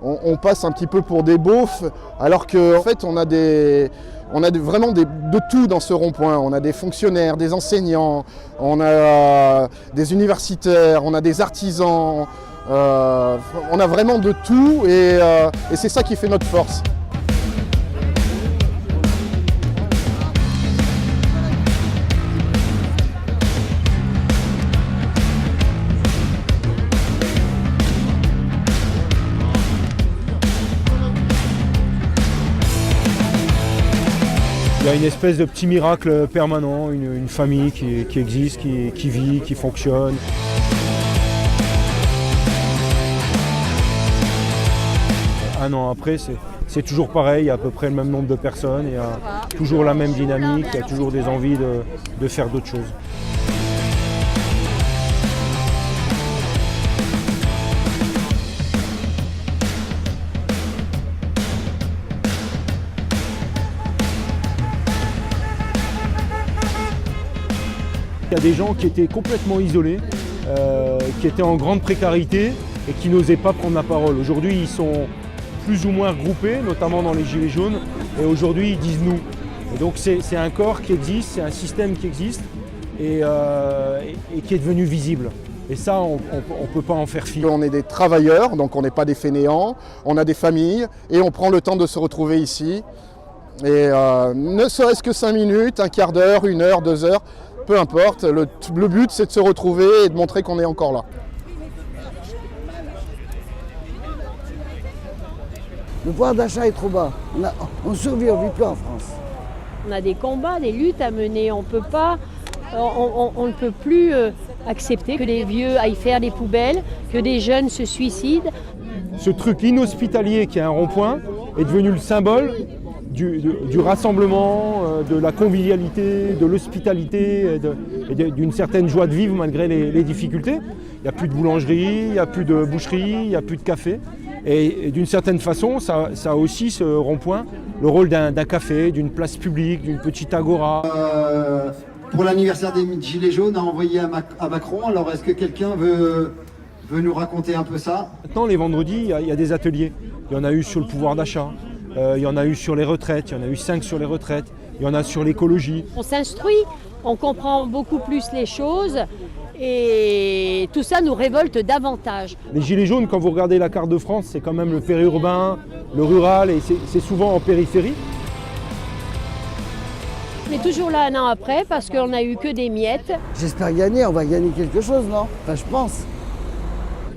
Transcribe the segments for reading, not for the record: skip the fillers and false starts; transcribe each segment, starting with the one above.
On passe un petit peu pour des beaufs, alors qu'en fait vraiment de tout dans ce rond-point. On a des fonctionnaires, des enseignants, on a des universitaires, on a des artisans, on a vraiment de tout et c'est ça qui fait notre force. Il y a une espèce de petit miracle permanent, une famille qui existe, qui vit, qui fonctionne. Un an après, c'est toujours pareil, il y a à peu près le même nombre de personnes, il y a toujours la même dynamique, il y a toujours des envies de faire d'autres choses. Il y a des gens qui étaient complètement isolés, qui étaient en grande précarité et qui n'osaient pas prendre la parole. Aujourd'hui, ils sont plus ou moins regroupés, notamment dans les Gilets jaunes, et aujourd'hui, ils disent nous. Et donc c'est un corps qui existe, c'est un système qui existe et qui est devenu visible. Et ça, on ne peut pas en faire fi. On est des travailleurs, donc on n'est pas des fainéants, on a des familles et on prend le temps de se retrouver ici. Et ne serait-ce que 5 minutes, un quart d'heure, 1 heure, 2 heures, peu importe, le but c'est de se retrouver et de montrer qu'on est encore là. Le pouvoir d'achat est trop bas. On ne survit plus en France. On a des combats, des luttes à mener. On ne peut plus accepter que les vieux aillent faire des poubelles, que des jeunes se suicident. Ce truc inhospitalier qui est un rond-point est devenu le symbole du rassemblement, de la convivialité, de l'hospitalité et d'une certaine joie de vivre malgré les difficultés. Il n'y a plus de boulangerie, il n'y a plus de boucherie, il n'y a plus de café. Et d'une certaine façon, ça a aussi, ce rond-point, le rôle d'un café, d'une place publique, d'une petite agora. Pour l'anniversaire des Gilets jaunes, a envoyé à Macron. Alors est-ce que quelqu'un veut nous raconter un peu ça? Maintenant, les vendredis, il y a des ateliers. Il y en a eu sur le pouvoir d'achat. Il y en a eu sur les retraites, il y en a eu 5 sur les retraites, il y en a sur l'écologie. On s'instruit, on comprend beaucoup plus les choses et tout ça nous révolte davantage. Les Gilets jaunes, quand vous regardez la carte de France, c'est quand même le périurbain, le rural et c'est souvent en périphérie. On est toujours là un an après parce qu'on n'a eu que des miettes. J'espère gagner, on va gagner quelque chose, non? Enfin, je pense.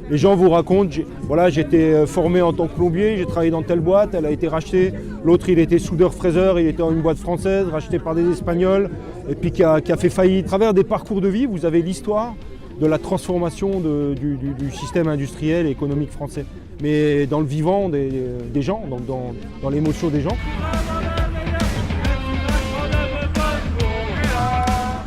Les gens vous racontent, voilà, j'étais formé en tant que plombier, j'ai travaillé dans telle boîte, elle a été rachetée. L'autre, il était soudeur-fraiseur, il était dans une boîte française, racheté par des Espagnols, et puis qui a fait faillite. À travers des parcours de vie, vous avez l'histoire de la transformation du système industriel et économique français. Mais dans le vivant des gens, donc dans l'émotion des gens.